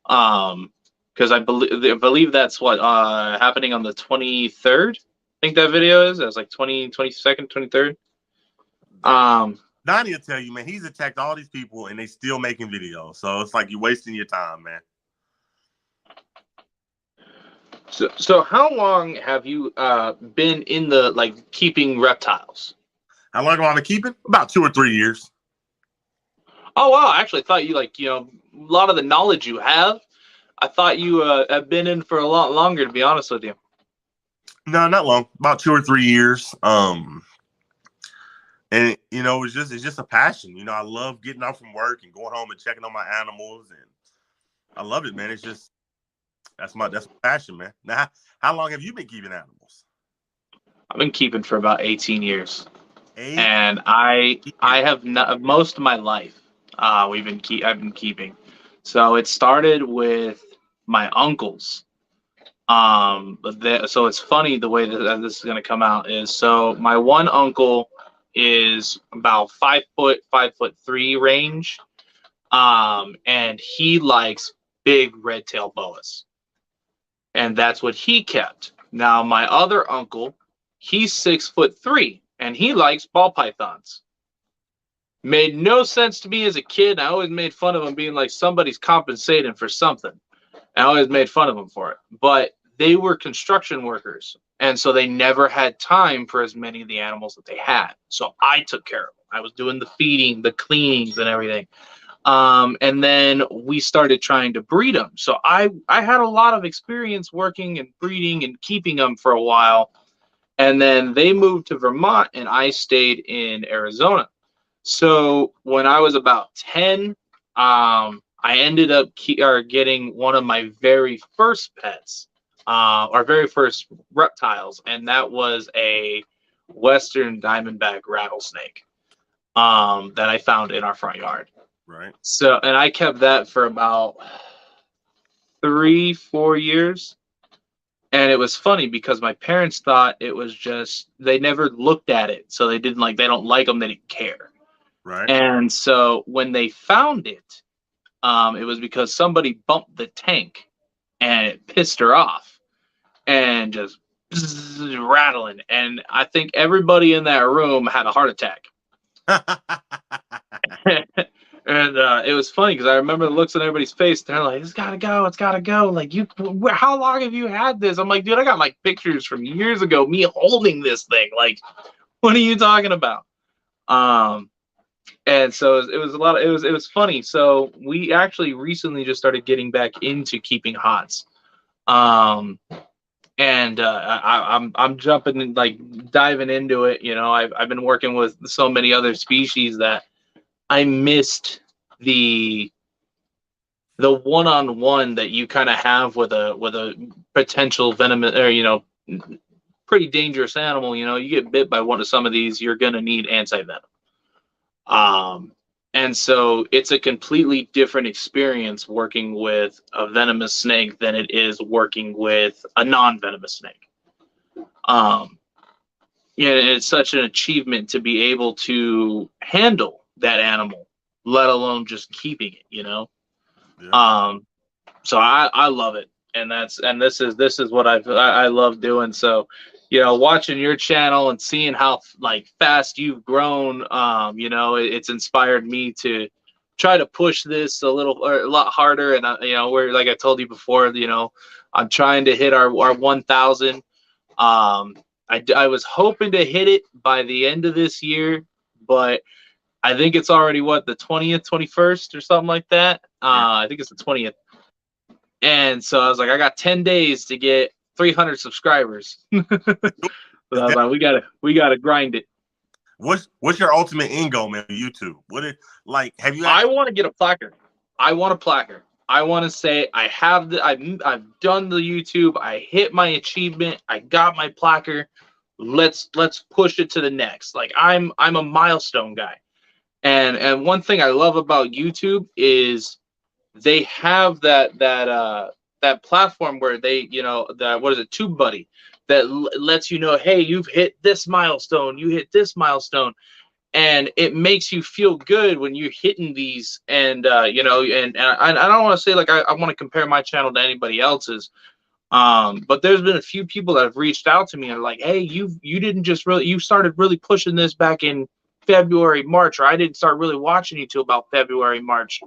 Because I believe that's what happening on the 23rd. I think that video is. It was like 22nd, 23rd. Donnie will tell you, man, he's attacked all these people and they still making videos. So it's like you're wasting your time, man. So how long have you been in the keeping reptiles? How long do I want to keep it? About 2 or 3 years. Oh wow! I actually thought you a lot of the knowledge you have. I thought you have been in for a lot longer, to be honest with you. No, not long. About 2 or 3 years. And it's just a passion. I love getting out from work and going home and checking on my animals, and I love it, man. It's just that's my passion, man. Now, how long have you been keeping animals? I've been keeping for about 18 years, and I have most of my life. I've been keeping. So it started with my uncles. So it's funny the way that this is going to come out is, so my one uncle is about 5 foot, 5'3" range. And he likes big red tail boas. And that's what he kept. Now my other uncle, he's 6'3" and he likes ball pythons. Made no sense to me as a kid. I always made fun of him, being like somebody's compensating for something. I always made fun of them for it. But they were construction workers, and so they never had time for as many of the animals that they had. So I took care of them. I was doing the feeding, the cleanings, and everything. And then we started trying to breed them. So I had a lot of experience working and breeding and keeping them for a while. And then they moved to Vermont, and I stayed in Arizona. So when I was about 10, I ended up getting one of my very first pets. Our very first reptiles, and that was a Western diamondback rattlesnake that I found in our front yard. Right. So, and I kept that for about 3-4 years. And it was funny because my parents thought it was just, they never looked at it. So they don't like them, they didn't care. Right. And so when they found it, it was because somebody bumped the tank and it pissed her off. And just rattling, and I think everybody in that room had a heart attack. And it was funny because I remember the looks on everybody's face. They're like, "It's gotta go, it's gotta go." Like, how long have you had this? I'm like, dude, I got pictures from years ago, me holding this thing. Like, what are you talking about? And so it was it was funny. So we actually recently just started getting back into keeping hots. And I'm jumping and diving into it. I've been working with so many other species that I missed the one-on-one that you kind of have with a potential venomous or pretty dangerous animal. You get bit by one of some of these, you're gonna need anti-venom. And so it's a completely different experience working with a venomous snake than it is working with a non-venomous snake. Um, yeah, it's such an achievement to be able to handle that animal, let alone just keeping it, you know? Yeah. So I love it. And this is what I love doing. So, watching your channel and seeing how like fast you've grown, it's inspired me to try to push this a lot harder. And we're like I told you before, I'm trying to hit our 1,000. I was hoping to hit it by the end of this year, but I think it's already what, the 20th, 21st or something like that. Yeah. I think it's the 20th. And so I was like, I got 10 days to get 300 subscribers. But I was like, we gotta grind it. What's your ultimate end goal, man? YouTube. What it like? Have you? I want to get a placard. I want a placard. I want to say I've done the YouTube. I hit my achievement. I got my placard. Let's push it to the next. Like I'm a milestone guy. And one thing I love about YouTube is they have that platform where they, that, what is it, TubeBuddy, that lets you know, hey, you've hit this milestone, you hit this milestone, and it makes you feel good when you're hitting these. And and I don't want to say like I want to compare my channel to anybody else's, but there's been a few people that have reached out to me and are like, hey, you didn't just really, you started really pushing this back in February, March, or I didn't start really watching you till about February, March,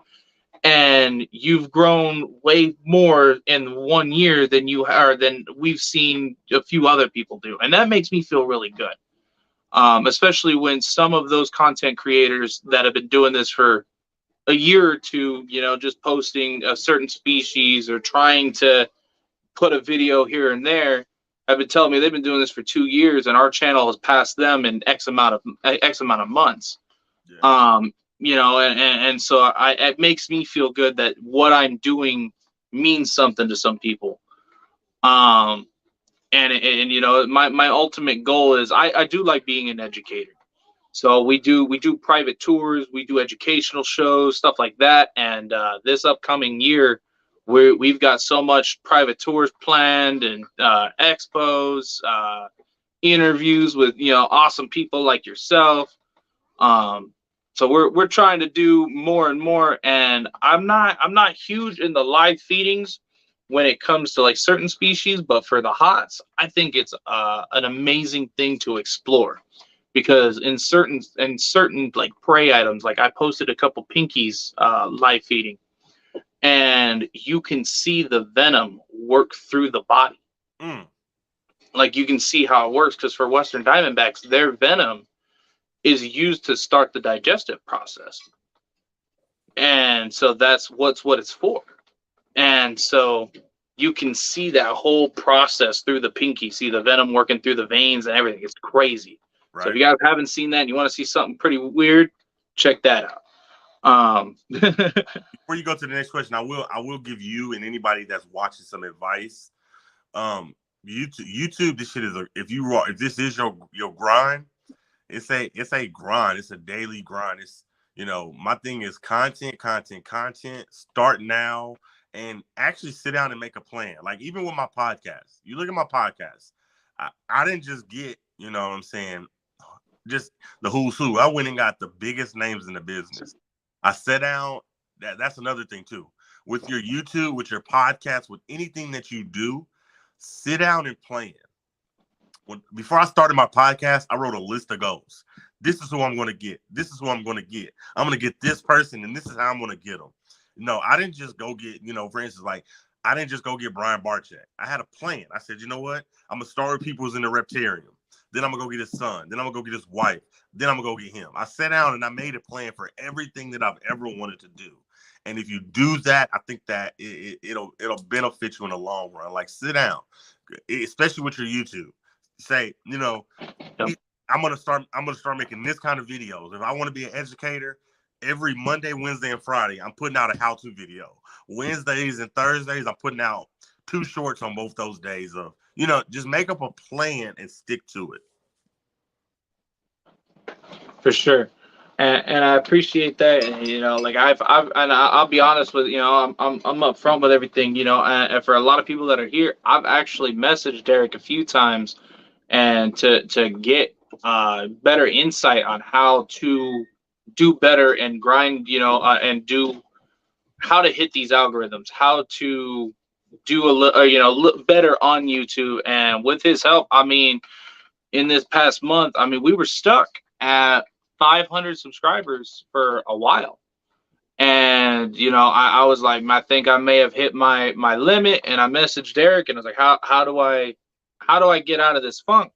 and you've grown way more in 1 year than you are than we've seen a few other people do, and that makes me feel really good. Especially when some of those content creators that have been doing this for a year or two, just posting a certain species or trying to put a video here and there, have been telling me they've been doing this for 2 years, and our channel has passed them in X amount of months. Yeah. And so it makes me feel good that what I'm doing means something to some people. And my ultimate goal is I do like being an educator. So we do private tours, we do educational shows, stuff like that. And this upcoming year, we've got so much private tours planned, and expos, interviews with awesome people like yourself. So we're trying to do more and more, and I'm not huge in the live feedings when it comes to like certain species, but for the hots, I think it's an amazing thing to explore, because in certain like prey items, like I posted a couple pinkies live feeding, and you can see the venom work through the body. Mm. Like you can see how it works, because for Western Diamondbacks, their venom is used to start the digestive process. And so that's what it's for. And so you can see that whole process through the pinky, see the venom working through the veins and everything. It's crazy. Right. So if you guys haven't seen that and you want to see something pretty weird, check that out. Before you go to the next question, I will give you and anybody that's watching some advice. YouTube, this shit is if this is your grind, it's a grind. It's a daily grind. It's my thing is content. Start now and actually sit down and make a plan. Like even with my podcast, you look at my podcast. I didn't just get what I'm saying, just the who's who. I went and got the biggest names in the business. I sat down. That's another thing too. With your YouTube, with your podcast, with anything that you do, sit down and plan. Before I started my podcast, I wrote a list of goals. This is who I'm going to get. This is who I'm going to get. I'm going to get this person, and this is how I'm going to get them. No, I didn't just go get, for instance, like, I didn't just go get Brian Barchak. I had a plan. I said, you know what? I'm going to start with people who's in the Reptarium. Then I'm going to go get his son. Then I'm going to go get his wife. Then I'm going to go get him. I sat down and I made a plan for everything that I've ever wanted to do. And if you do that, I think that it'll benefit you in the long run. Like, sit down, especially with your YouTube. Say, I'm gonna start making this kind of videos. If I want to be an educator, every Monday, Wednesday, and Friday, I'm putting out a how-to video. Wednesdays and Thursdays, I'm putting out 2 shorts on both those days of, just make up a plan and stick to it. For sure. And I appreciate that. And, you know, like I'll be honest with, you know, I'm upfront with everything, you know, and for a lot of people that are here, I've actually messaged Derek a few times and to get better insight on how to do better and grind, you know, and do how to hit these algorithms, how to do a little, you know, look better on YouTube. And with his help, I mean, in this past month, I mean, we were stuck at 500 subscribers for a while. And you know, I was like, I think I may have hit my limit, and I messaged Derek, and I was like, how do I get out of this funk?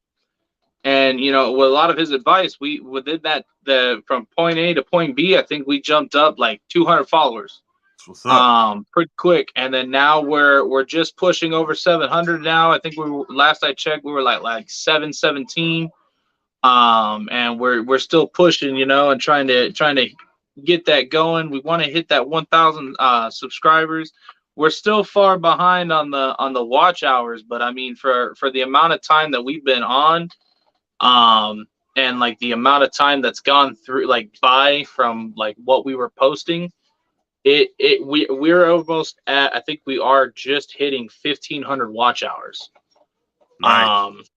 And you know, with a lot of his advice, we did that the from point A to point B. I think we jumped up like 200 followers, What's up? pretty quick. And then now we're just pushing over 700 now. I think last I checked, we were like 717. And we're still pushing, you know, and trying to get that going. We want to hit that 1,000 subscribers. We're still far behind on the watch hours, but I mean, for the amount of time that we've been on, and like the amount of time that's gone through, like by from like what we were posting, we're almost at, I think we are just hitting 1,500 watch hours. Nice.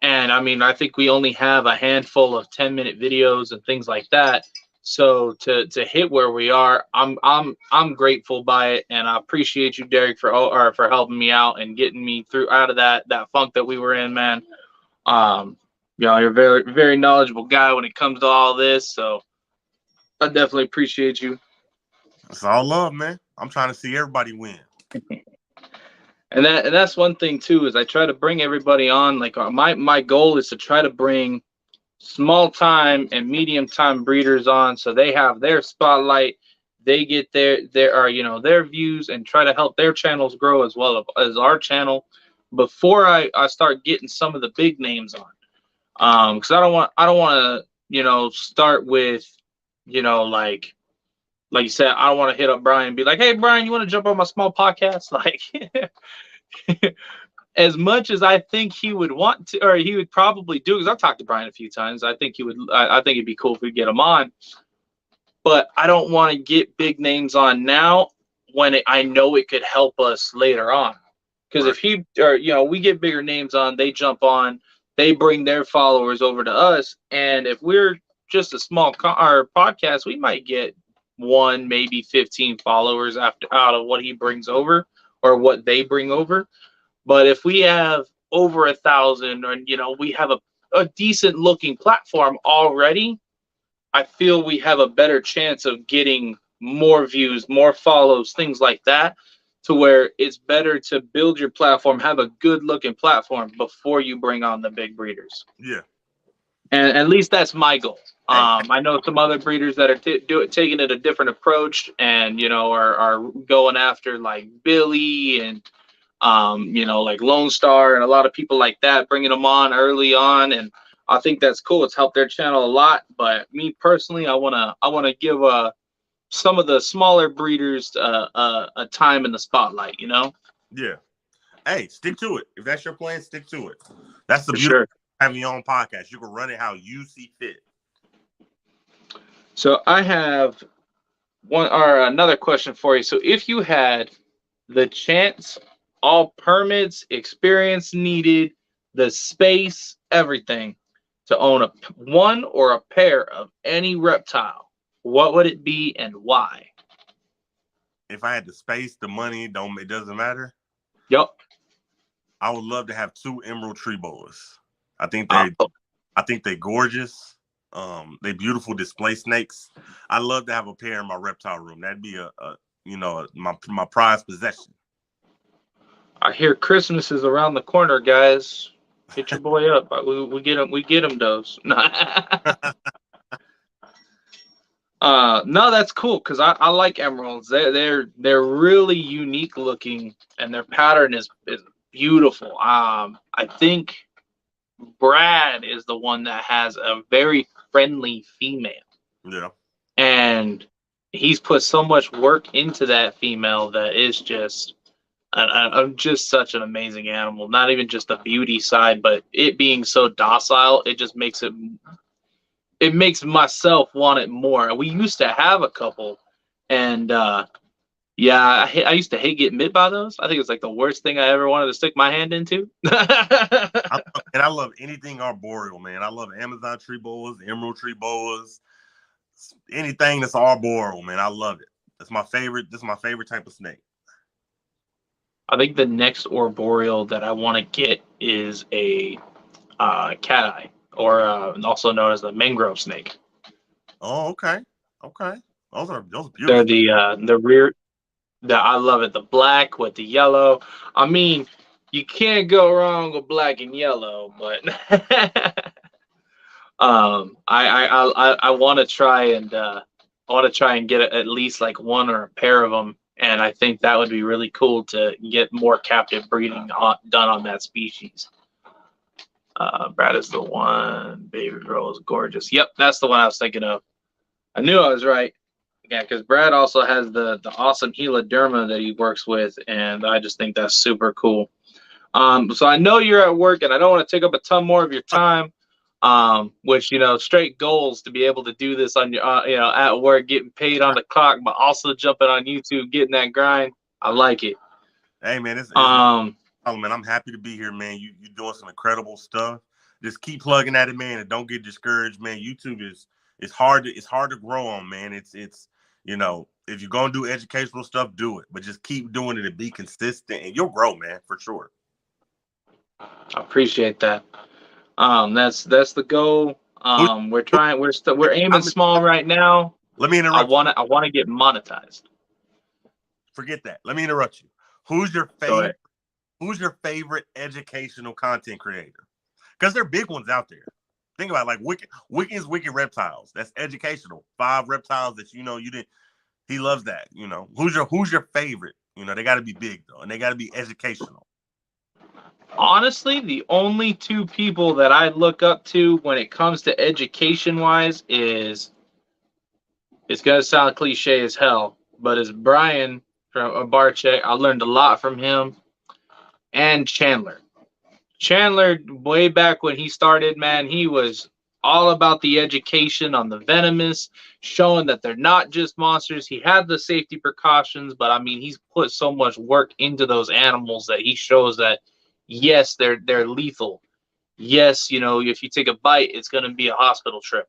And I mean, I think we only have a handful of 10-minute videos and things like that. So to hit where we are, I'm grateful by it, and I appreciate you, Derek, for helping me out and getting me through out of that funk that we were in, man. You know, you're a very, very knowledgeable guy when it comes to all this, so I definitely appreciate you. It's all love, man. I'm trying to see everybody win. And that's one thing too, is I try to bring everybody on. Like my goal is to try to bring small time and medium time breeders on, so they have their spotlight, they get their you know, their views, and try to help their channels grow as well as our channel before I start getting some of the big names on. Because I don't want to, you know, start with, you know, like you said, I don't want to hit up Brian and be like, hey Brian, you want to jump on my small podcast? Like as much as I think he would want to, or he would probably do, because I've talked to Brian a few times, I think he would. I think it'd be cool if we get him on. But I don't want to get big names on now when I know it could help us later on. Because Right. if he, or you know, we get bigger names on, they jump on, they bring their followers over to us, and if we're just a small our podcast, we might get 1, maybe 15 followers out of what he brings over or what they bring over. But if we have over 1,000, or you know, we have a decent looking platform already, I feel we have a better chance of getting more views, more follows, things like that, to where it's better to build your platform, have a good looking platform before you bring on the big breeders. Yeah. And at least that's my goal. I know some other breeders that are taking it a different approach, and you know, are going after like Billy and you know, like Lone Star and a lot of people like that, bringing them on early on, and I think that's cool. It's helped their channel a lot. But me personally, I wanna give some of the smaller breeders a time in the spotlight. You know. Yeah. Hey, stick to it. If that's your plan, stick to it. That's the For beauty sure. of having your own podcast. You can run it how you see fit. So I have another question for you. So if you had the chance, all permits, experience needed, the space, everything, to own one or a pair of any reptile, what would it be and why? If I had the space, the money, it doesn't matter. Yep. I would love to have 2 emerald tree boas. I think they're gorgeous. They beautiful display snakes. I love to have a pair in my reptile room. That'd be my prized possession. I hear Christmas is around the corner, guys. Hit your boy up. We get him. We get him those. No, that's cool because I like emeralds. They're really unique looking, and their pattern is beautiful. I think Brad is the one that has a very friendly female. Yeah. And he's put so much work into that female that is just just such an amazing animal. Not even just the beauty side, but it being so docile, it just makes it it makes myself want it more. We used to have a couple, and yeah, I used to hate getting bit by those. I think it's like the worst thing I ever wanted to stick my hand into. I love anything arboreal, man. I love Amazon tree boas, emerald tree boas, anything that's arboreal, man. I love it. That's my favorite. This is my favorite type of snake. I think the next arboreal that I want to get is a cat eye, or also known as the mangrove snake. Oh, okay, okay. Those are beautiful. They're the rear. I love it. The black with the yellow. I mean, you can't go wrong with black and yellow, but I want to try and get at least like one or a pair of them, and I think that would be really cool to get more captive breeding done on that species. Brad is the one. Baby girl is gorgeous. Yep, that's the one I was thinking of. I knew I was right. Yeah, because Brad also has the awesome Heloderma that he works with, and I just think that's super cool. So I know you're at work, and I don't want to take up a ton more of your time. Which straight goals to be able to do this on your at work, getting paid on the clock, but also jumping on YouTube, getting that grind. I like it. Hey man, man, I'm happy to be here, man. You doing some incredible stuff. Just keep plugging at it, man, and don't get discouraged, man. YouTube is hard to grow on, man. It's if you're gonna do educational stuff, do it, but just keep doing it and be consistent, and you'll grow, man, for sure. I appreciate that. That's the goal. We're aiming small right now. Let me interrupt. I want to get monetized. Forget that. Let me interrupt you. Who's your favorite educational content creator? Because there are big ones out there. Think about it, like Wicked's Wicked Reptiles. That's educational. 5 reptiles that you didn't. He loves that. Who's your favorite? They got to be big though, and they got to be educational. Honestly, the only 2 people that I look up to when it comes to education-wise it's gonna sound cliche as hell, but it's Brian from Barcheck. I learned a lot from him, and Chandler. Chandler, way back when he started, man, he was all about the education on the venomous, showing that they're not just monsters. He had the safety precautions, but I mean, he's put so much work into those animals that he shows that yes, they're lethal. Yes, if you take a bite, it's going to be a hospital trip.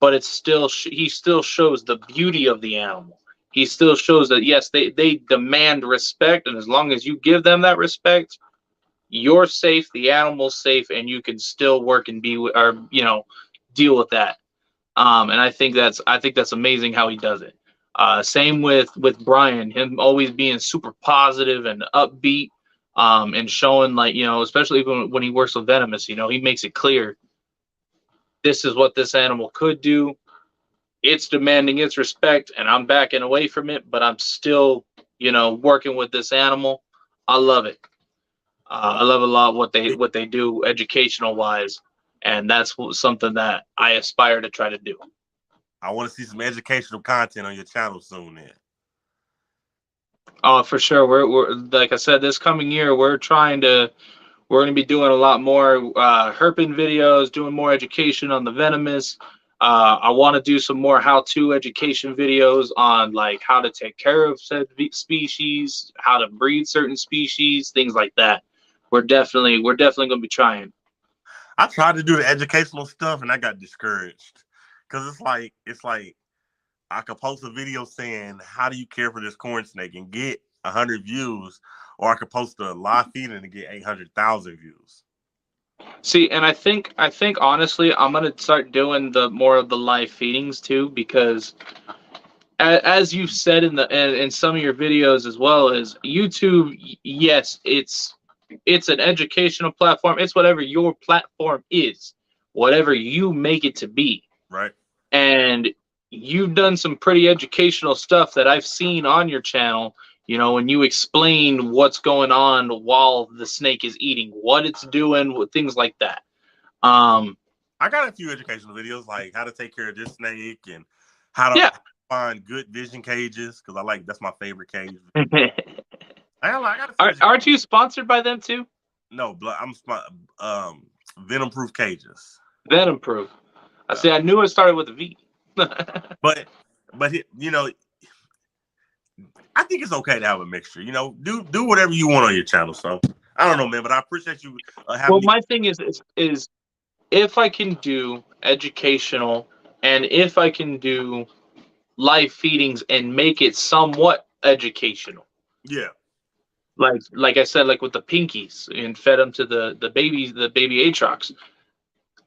But it's still he still shows the beauty of the animal. He still shows that yes, they demand respect, and as long as you give them that respect, you're safe, the animal's safe, and you can still work and deal with that. And I think that's amazing how he does it. Same with Brian, him always being super positive and upbeat. And showing especially when he works with venomous, he makes it clear this is what this animal could do. It's demanding its respect, and I'm backing away from it, but I'm still, working with this animal. I love it. I love a lot what they do educational wise, and that's something that I aspire to try to do. I want to see some educational content on your channel soon, then. Oh, for sure. We're like I said, this coming year, we're going to be doing a lot more herping videos, doing more education on the venomous. I want to do some more how-to education videos on like how to take care of said species, how to breed certain species, things like that. We're definitely going to be trying. I tried to do the educational stuff and I got discouraged because it's like I could post a video saying, how do you care for this corn snake and get 100 views, or I could post a live feeding and get 800,000 views. See, and I think honestly, I'm going to start doing more of the live feedings too, because as you've said in some of your videos as well, as YouTube, yes, it's an educational platform. It's whatever your platform is, whatever you make it to be. Right. And you've done some pretty educational stuff that I've seen on your channel, when you explain what's going on while the snake is eating, what it's doing, things like that. I got a few educational videos, like how to take care of this snake and how to find good vision cages, because that's my favorite cage. Aren't you sponsored by them too? No, I'm Venom Proof Cages. Venom Proof. I say I knew it started with a V. But you know, I think it's okay to have a mixture. You know, do whatever you want on your channel. So I don't know, man, but I appreciate you having Well, me. my thing is if I can do educational and if I can do live feedings and make it somewhat educational. Yeah. Like I said, like with the pinkies and fed them to the baby Aatrox.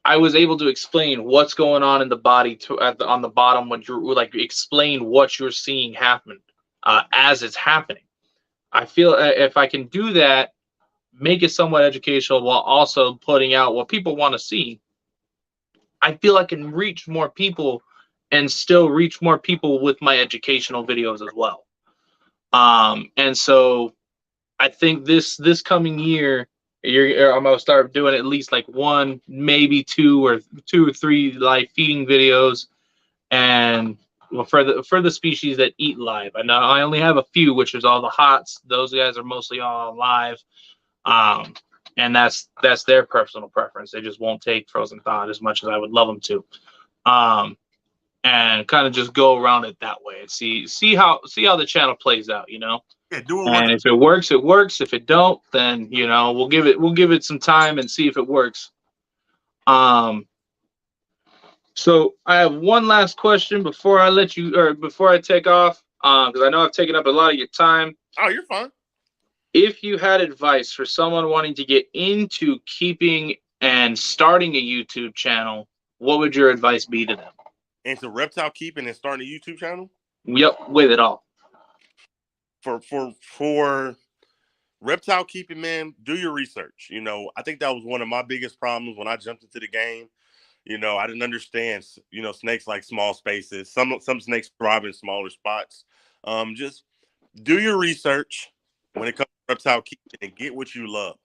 I was able to explain what's going on in the body on the bottom when you're like explain what you're seeing happen as it's happening. I feel if I can do that, make it somewhat educational while also putting out what people want to see, I feel I can reach more people and still reach more people with my educational videos as well. And so I think this coming year, I'm gonna start doing at least like one, maybe two or three live feeding videos, and well, for the species that eat live. I know I only have a few, which is all the hots. Those guys are mostly all live, and that's their personal preference. They just won't take frozen thawed as much as I would love them to. And kind of just go around it that way and see how the channel plays out, you know. Yeah, do it. And if it works, it works. If it don't, then you know we'll give it some time and see if it works. So I have one last question before I let you or before I take off, because I know I've taken up a lot of your time. Oh, you're fine. If you had advice for someone wanting to get into keeping and starting a YouTube channel, what would your advice be to them? Into reptile keeping and starting a YouTube channel? Yep, with it all. For reptile keeping, man, do your research. You know, I think that was one of my biggest problems when I jumped into the game. You know, I didn't understand, you know, snakes like small spaces. Some snakes thrive in smaller spots. Just do your research when it comes to reptile keeping and get what you love.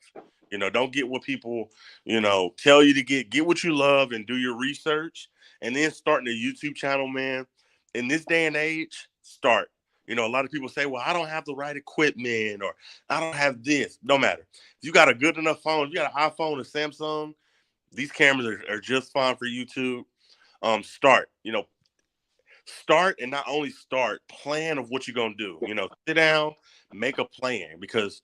You know, don't get what people, you know, tell you to get. Get what you love and do your research. And then starting a YouTube channel, man. In this day and age, start. You know, a lot of people say, well, I don't have the right equipment or I don't have this. No matter. If you got a good enough phone, if you got an iPhone or Samsung, these cameras are just fine for YouTube. Start, you know, start and not only start, plan of what you're going to do. You know, sit down, make a plan because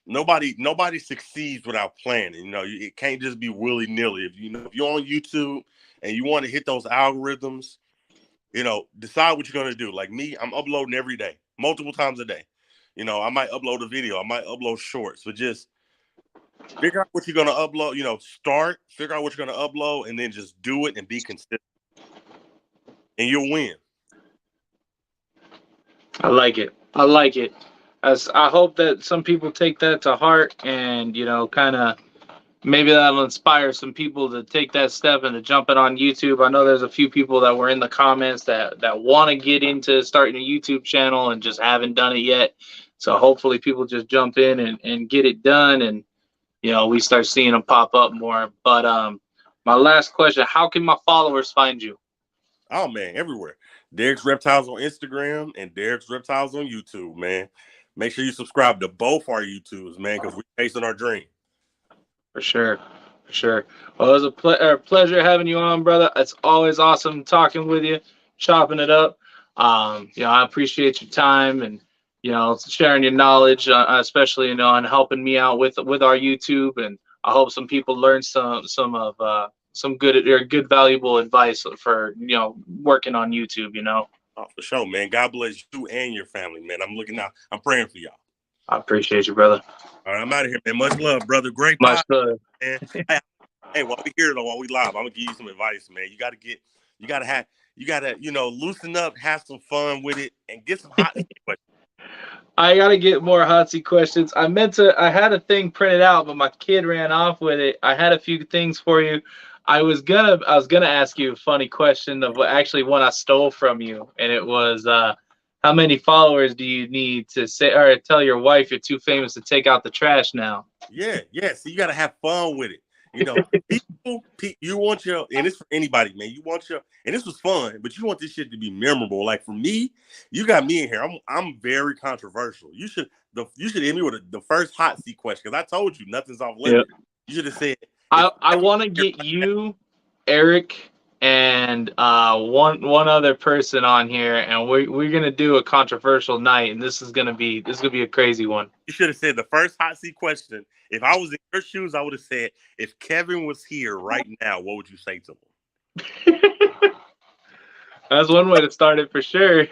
nobody succeeds without planning. You know, it can't just be willy-nilly. If you're on YouTube and you want to hit those algorithms, you know, decide what you're going to do. Like me, I'm uploading every day, multiple times a day. You know, I might upload a video, I might upload shorts, but just figure out what you're going to upload, you know, figure out what you're going to upload, and then just do it and be consistent. And you'll win. I like it. I like it. As I hope that some people take that to heart and, you know, kind of maybe that'll inspire some people to take that step and to jump it on YouTube. I know there's a few people that were in the comments that want to get into starting a YouTube channel and just haven't done it yet. So hopefully people just jump in and get it done and, you know, we start seeing them pop up more. But my last question, how can my followers find you? Oh, man, everywhere. Derricks Reptiles on Instagram and Derricks Reptiles on YouTube, man. Make sure you subscribe to both our YouTubes, man, because we're chasing our dream. For sure. For sure. Well, it was a pleasure having you on, brother. It's always awesome talking with you, chopping it up. You know, I appreciate your time and, you know, sharing your knowledge, especially, you know, and helping me out with our YouTube. And I hope some people learn some good valuable advice for, you know, working on YouTube, you know. Oh, for sure, man. God bless you and your family, man. I'm looking out. I'm praying for y'all. I appreciate you, brother. All right, I'm out of here, man. Much love, brother. Great Much podcast, love. man. Hey, while we here though, while we live, I'm gonna give you some advice, man. You gotta, you know, loosen up, have some fun with it, and get some hot questions. I gotta get more hot seat questions. I had a thing printed out, but my kid ran off with it. I had a few things for you. I was gonna ask you a funny question of actually one I stole from you, and it was how many followers do you need to say or tell your wife you're too famous to take out the trash now? Yeah. So you gotta have fun with it. You know, you want your, and it's for anybody, man. You want your, and this was fun, but you want this shit to be memorable. Like for me, you got me in here. I'm very controversial. You should hit me with the first hot seat question because I told you nothing's off limits. Yep. You should have said. I want to get you, Eric, and one other person on here, and we're gonna do a controversial night, and this is gonna be a crazy one. You should have said the first hot seat question. If I was in your shoes, I would have said, if Kevin was here right now, what would you say to him? That's one way to start it for sure.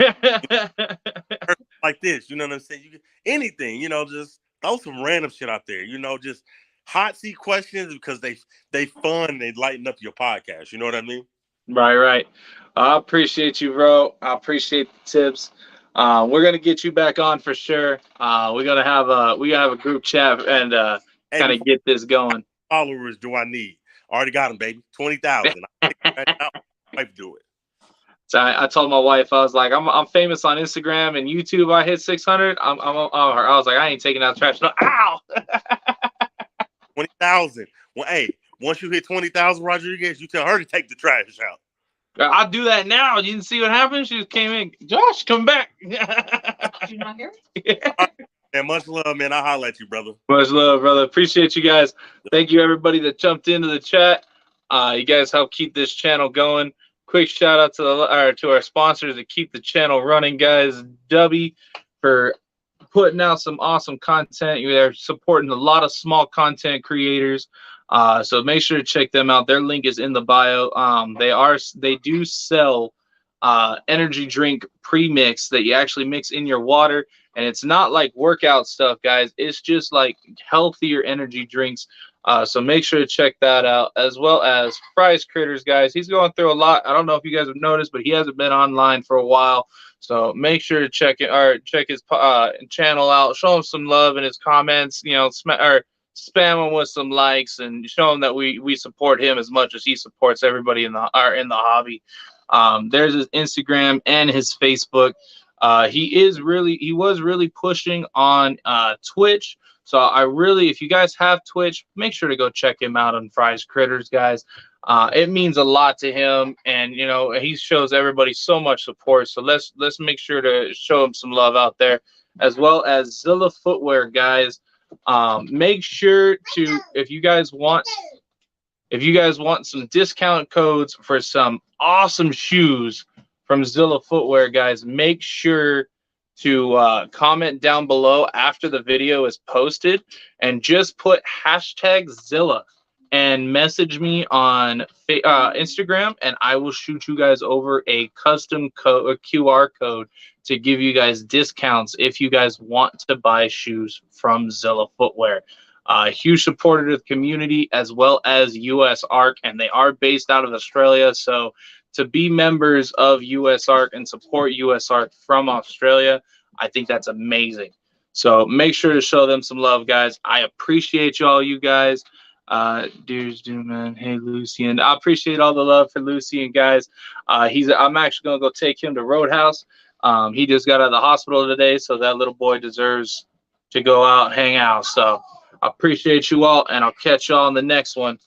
Like this, you know what I'm saying? You anything, just throw some random shit out there, just hot seat questions because they fun and they lighten up your podcast. You know what I mean? Right. I appreciate you, bro. I appreciate the tips. We're gonna get you back on for sure. We're gonna have a group chat and kind of get this going. Followers do I need? Already got them, baby. 20,000. Wife do it. So I told my wife, I was like, I'm famous on Instagram and YouTube. I hit 600. I was like, I ain't taking out trash. No, ow. 20,000. Well, hey, once you hit 20,000, Rodriguez, you tell her to take the trash out. I'll do that now. You didn't see what happened? She just came in. Josh, come back. You're not here? And much love, man. I'll holler at you, brother. Much love, brother. Appreciate you guys. Thank you, everybody that jumped into the chat. You guys help keep this channel going. Quick shout out to our sponsors that keep the channel running, guys. W for putting out some awesome content. They're supporting a lot of small content creators. So make sure to check them out. Their link is in the bio. They do sell energy drink premix that you actually mix in your water, and it's not like workout stuff, guys. It's just like healthier energy drinks. So make sure to check that out, as well as Fries Critters, guys. He's going through a lot. I don't know if you guys have noticed, but he hasn't been online for a while. So make sure to check his channel out. Show him some love in his comments. Spam him with some likes and show him that we support him as much as he supports everybody in the hobby. There's his Instagram and his Facebook. He was really pushing on Twitch. So if you guys have Twitch, make sure to go check him out on Fries Critters, guys. It means a lot to him, and he shows everybody so much support. So let's make sure to show him some love out there, as well as Zilla Footwear, guys. Make sure to, if you guys want some discount codes for some awesome shoes from Zilla Footwear, guys, make sure to comment down below after the video is posted and just put #Zilla and message me on Instagram, and I will shoot you guys over a custom QR code to give you guys discounts if you guys want to buy shoes from Zilla Footwear. Huge supporter of the community, as well as US Arc, and they are based out of Australia. So to be members of US Arc and support US Arc from Australia, I think that's amazing. So make sure to show them some love, guys. I appreciate you guys. Dears do, man. Hey, Lucian. I appreciate all the love for Lucian, guys. I'm actually gonna go take him to Roadhouse. He just got out of the hospital today, so that little boy deserves to go out and hang out. So I appreciate you all, and I'll catch y'all on the next one.